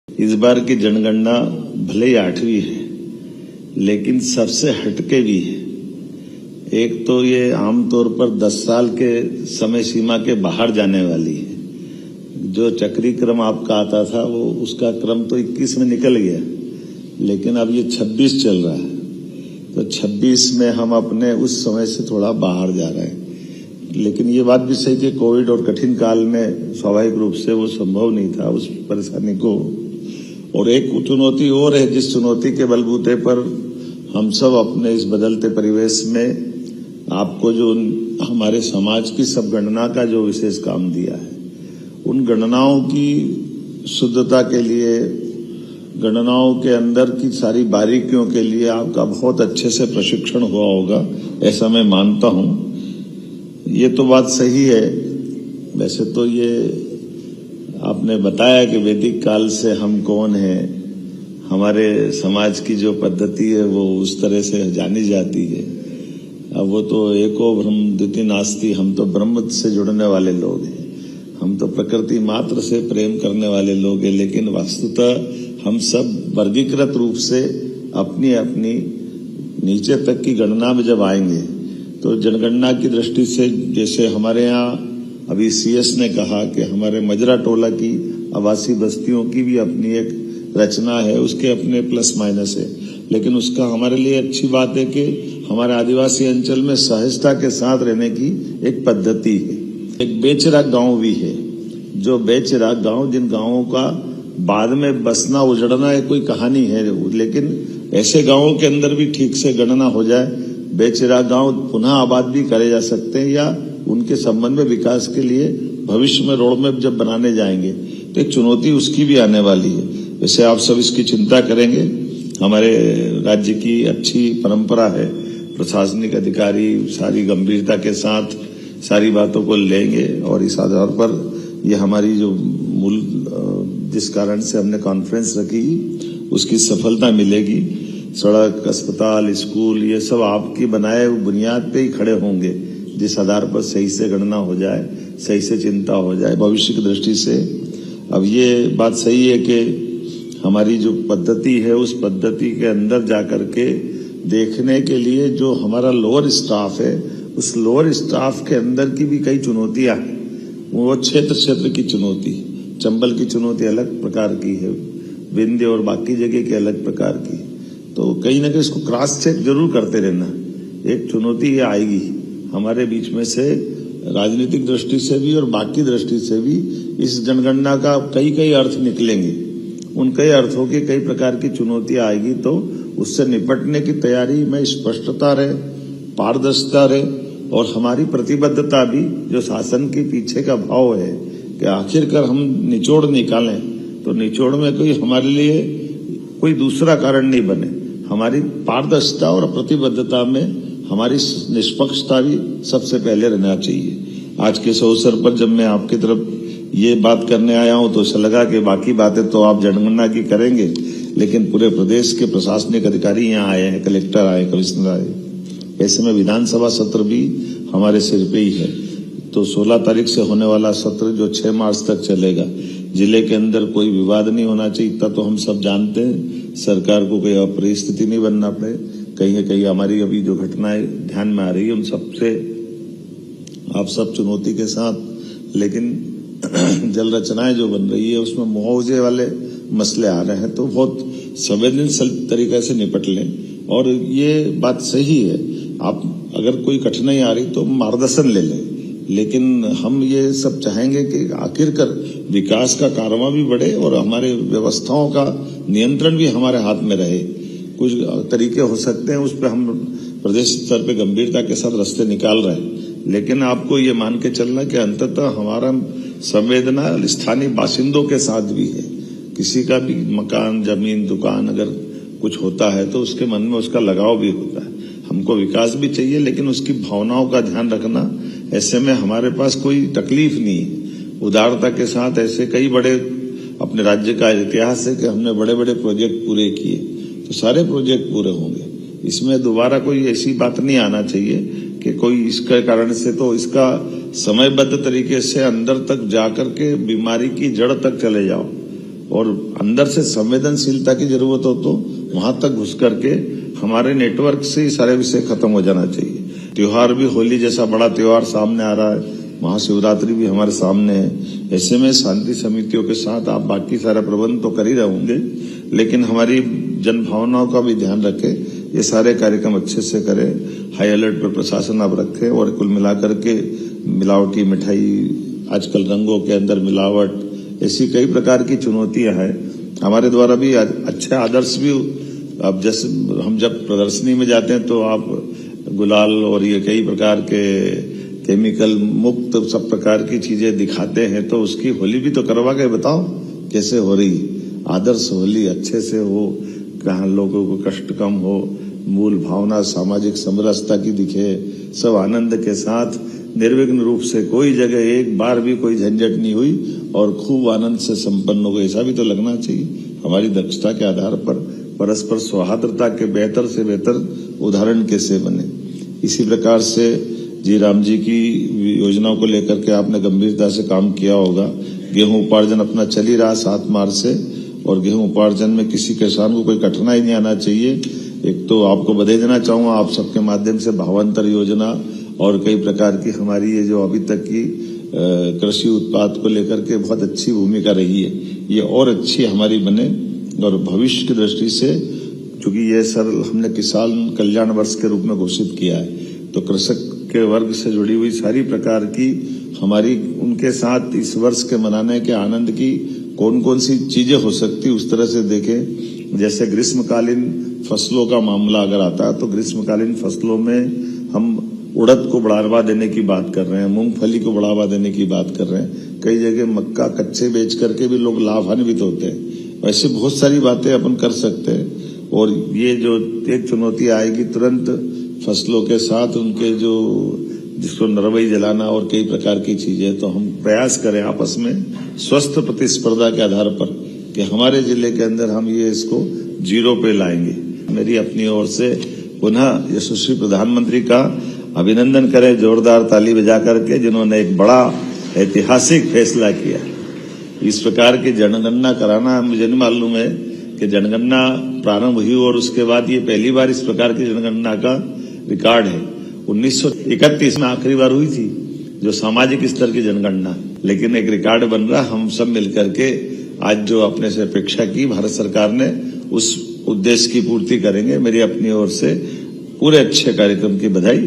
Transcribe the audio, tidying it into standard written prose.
इस बार की जनगणना भले ही 8वीं है, लेकिन सबसे हटके भी है। एक तो ये आमतौर पर 10 साल के समय सीमा के बाहर जाने वाली है। जो चक्री क्रम आपका आता था वो उसका क्रम तो 21 में निकल गया, लेकिन अब ये 26 चल रहा है। तो 26 में हम अपने उस समय से थोड़ा बाहर जा रहे हैं। लेकिन ये बात भी सही कि कोविड और कठिन काल में स्वाभाविक रूप से वो संभव नहीं था उस परेशानी को। और एक चुनौती और है, जिस चुनौती के बलबूते पर हम सब अपने इस बदलते परिवेश में आपको जो हमारे समाज की सब गणना का जो विशेष काम दिया है, उन गणनाओं की शुद्धता के लिए, गणनाओं के अंदर की सारी बारीकियों के लिए आपका बहुत अच्छे से प्रशिक्षण हुआ होगा, ऐसा मैं मानता हूं। ये तो बात सही है। वैसे तो ये आपने बताया कि वैदिक काल से हम कौन हैं, हमारे समाज की जो पद्धति है वो उस तरह से जानी जाती है। अब वो तो एको ब्रह्म द्वितीय नास्ति, हम तो ब्रह्म से जुड़ने वाले लोग हैं, हम तो प्रकृति मात्र से प्रेम करने वाले लोग हैं। लेकिन वस्तुतः हम सब वर्गीकृत रूप से अपनी अपनी नीचे तक की गणना में जब आएंगे तो जनगणना की दृष्टि से, जैसे हमारे यहाँ अभी सीएस ने कहा कि हमारे मजरा टोला की आवासीय बस्तियों की भी अपनी एक रचना है, उसके अपने प्लस माइनस है। लेकिन उसका हमारे लिए अच्छी बात है कि हमारे आदिवासी अंचल में सहजता के साथ रहने की एक पद्धति है। एक बेचरा गांव भी है, जो बेचरा गांव, जिन गांवों का बाद में बसना उजड़ना है कोई कहानी है, लेकिन ऐसे गांवों के अंदर भी ठीक से गणना हो जाए, बेचरा गांव पुनः आबाद भी करे जा सकते हैं, या उनके संबंध में विकास के लिए भविष्य में रोड मैप जब बनाने जाएंगे तो एक चुनौती उसकी भी आने वाली है। वैसे आप सब इसकी चिंता करेंगे। हमारे राज्य की अच्छी परंपरा है, प्रशासनिक अधिकारी सारी गंभीरता के साथ सारी बातों को लेंगे और इस आधार पर ये हमारी जो मूल जिस कारण से हमने कॉन्फ्रेंस रखी उसकी सफलता मिलेगी। सड़क, अस्पताल, स्कूल, ये सब आपकी बनाए हुए बुनियाद पे ही खड़े होंगे, जिस आधार पर सही से गणना हो जाए, सही से चिंता हो जाए भविष्य की दृष्टि से। अब ये बात सही है कि हमारी जो पद्धति है उस पद्धति के अंदर जाकर के देखने के लिए जो हमारा लोअर स्टाफ है, उस लोअर स्टाफ के अंदर की भी कई चुनौतियां हैं। वो क्षेत्र की चुनौती, चंबल की चुनौती अलग प्रकार की है, विंध्य और बाकी जगह की अलग प्रकार की। तो कहीं ना कहीं इसको क्रॉस चेक जरूर करते रहना। एक चुनौती ये आएगी हमारे बीच में से, राजनीतिक दृष्टि से भी और बाकी दृष्टि से भी इस जनगणना का कई अर्थ निकलेंगे। उन कई अर्थों की कई प्रकार की चुनौतियां आएगी, तो उससे निपटने की तैयारी में स्पष्टता रहे, पारदर्शिता रहे और हमारी प्रतिबद्धता भी, जो शासन के पीछे का भाव है कि आखिरकार हम निचोड़ निकालें, तो निचोड़ में कोई हमारे लिए कोई दूसरा कारण नहीं बने। हमारी पारदर्शिता और प्रतिबद्धता में हमारी निष्पक्षता भी सबसे पहले रहना चाहिए। आज के इस अवसर पर जब मैं आपकी तरफ ये बात करने आया हूं तो ऐसा लगा कि बाकी बातें तो आप जनगणना की करेंगे, लेकिन पूरे प्रदेश के प्रशासनिक अधिकारी यहाँ आए हैं, कलेक्टर आए, कमिश्नर आए। ऐसे में विधानसभा सत्र भी हमारे सिर पे ही है। तो 16 तारीख से होने वाला सत्र जो 6 मार्च तक चलेगा, जिले के अंदर कोई विवाद नहीं होना चाहिए। इतना तो हम सब जानते हैं, सरकार को कोई अप्रिय स्थिति नहीं बनना पड़े। कहीं न कहीं हमारी अभी जो घटनाएं ध्यान में आ रही है उन सबसे आप सब चुनौती के साथ, लेकिन जल रचनाएं जो बन रही है उसमें मुआवजे वाले मसले आ रहे हैं, तो बहुत संवेदनशील तरीके से निपट लें। और ये बात सही है, आप अगर कोई कठिनाई आ रही तो मार्गदर्शन ले लें, लेकिन हम ये सब चाहेंगे कि आखिरकार विकास का कारवां भी बढ़े और हमारे व्यवस्थाओं का नियंत्रण भी हमारे हाथ में रहे। कुछ तरीके हो सकते हैं, उस पर हम प्रदेश स्तर पे गंभीरता के साथ रास्ते निकाल रहे हैं, लेकिन आपको ये मान के चलना कि अंततः हमारा संवेदना स्थानीय बासिंदों के साथ भी है। किसी का भी मकान, जमीन, दुकान अगर कुछ होता है तो उसके मन में उसका लगाव भी होता है। हमको विकास भी चाहिए, लेकिन उसकी भावनाओं का ध्यान रखना। ऐसे में हमारे पास कोई तकलीफ नहीं है। उदारता के साथ ऐसे कई बड़े अपने राज्य का इतिहास है कि हमने बड़े बड़े प्रोजेक्ट पूरे किए, तो सारे प्रोजेक्ट पूरे होंगे। इसमें दोबारा कोई ऐसी बात नहीं आना चाहिए कि कोई इसके कारण से, तो इसका समयबद्ध तरीके से अंदर तक जाकर के बीमारी की जड़ तक चले जाओ। और अंदर से संवेदनशीलता की जरूरत हो तो वहां तक घुस करके हमारे नेटवर्क से ही सारे विषय खत्म हो जाना चाहिए। त्योहार भी होली जैसा बड़ा त्योहार सामने आ रहा है, महाशिवरात्रि भी हमारे सामने है। ऐसे में शांति समितियों के साथ आप बाकी सारा प्रबंध तो कर ही रहे होंगे, लेकिन हमारी जन भावनाओं का भी ध्यान रखें, ये सारे कार्यक्रम अच्छे से करें। हाई अलर्ट पर प्रशासन आप रखें और कुल मिलाकर के मिलावटी मिठाई, आजकल रंगों के अंदर मिलावट, ऐसी कई प्रकार की चुनौतियां हैं। हमारे द्वारा भी अच्छे आदर्श भी, अब जैसे हम जब प्रदर्शनी में जाते हैं तो आप गुलाल और ये कई प्रकार के केमिकल मुक्त सब प्रकार की चीजें दिखाते हैं, तो उसकी होली भी तो करवा के बताओ कैसे हो रही। आदर्श होली अच्छे से हो, कहाँ लोगों को कष्ट कम हो, मूल भावना सामाजिक समरसता की दिखे, सब आनंद के साथ निर्विघ्न रूप से, कोई जगह एक बार भी कोई झंझट नहीं हुई और खूब आनंद से संपन्न हो गई, ऐसा भी तो लगना चाहिए। हमारी दक्षता के आधार पर परस्पर सौहार्दता के बेहतर से बेहतर उदाहरण कैसे बने। इसी प्रकार से जी राम जी की योजनाओं को लेकर के आपने गंभीरता से काम किया होगा। गेहूं उपार्जन अपना चल ही रहा 7 मार्च से, और गेहूं उपार्जन में किसी किसान को कोई कठिनाई नहीं आना चाहिए। एक तो आपको बधाई देना चाहूंगा, आप सबके माध्यम से भावांतर योजना और कई प्रकार की हमारी ये जो अभी तक की कृषि उत्पाद को लेकर के बहुत अच्छी भूमिका रही है, ये और अच्छी हमारी बने। और भविष्य की दृष्टि से, चूंकि ये सर हमने किसान कल्याण वर्ष के रूप में घोषित किया है, तो कृषक के वर्ग से जुड़ी हुई सारी प्रकार की हमारी उनके साथ इस वर्ष के मनाने के आनंद की कौन कौन सी चीजें हो सकती, उस तरह से देखें। जैसे ग्रीष्मकालीन फसलों का मामला अगर आता है तो ग्रीष्मकालीन फसलों में हम उड़द को बढ़ावा देने की बात कर रहे हैं, मूंगफली को बढ़ावा देने की बात कर रहे हैं। कई जगह मक्का कच्चे बेच करके भी लोग लाभान्वित होते हैं। ऐसी बहुत सारी बातें अपन कर सकते हैं। और ये जो एक चुनौती आएगी तुरंत फसलों के साथ उनके जो जिसको नरवई जलाना और कई प्रकार की चीजें, तो हम प्रयास करें आपस में स्वस्थ प्रतिस्पर्धा के आधार पर कि हमारे जिले के अंदर हम ये इसको 0 पे लाएंगे। मेरी अपनी ओर से पुनः यशस्वी प्रधानमंत्री का अभिनंदन करें, जोरदार ताली बजा करके, जिन्होंने एक बड़ा ऐतिहासिक फैसला किया। इस प्रकार की जनगणना कराना, मुझे नहीं मालूम है कि जनगणना प्रारंभ हुई और उसके बाद ये पहली बार इस प्रकार की जनगणना का रिकॉर्ड है। 1931 में आखिरी बार हुई थी जो सामाजिक स्तर की जनगणना, लेकिन एक रिकॉर्ड बन रहा। हम सब मिलकर के आज जो अपने से अपेक्षा की भारत सरकार ने, उस उद्देश्य की पूर्ति करेंगे। मेरी अपनी ओर से पूरे अच्छे कार्यक्रम की बधाई।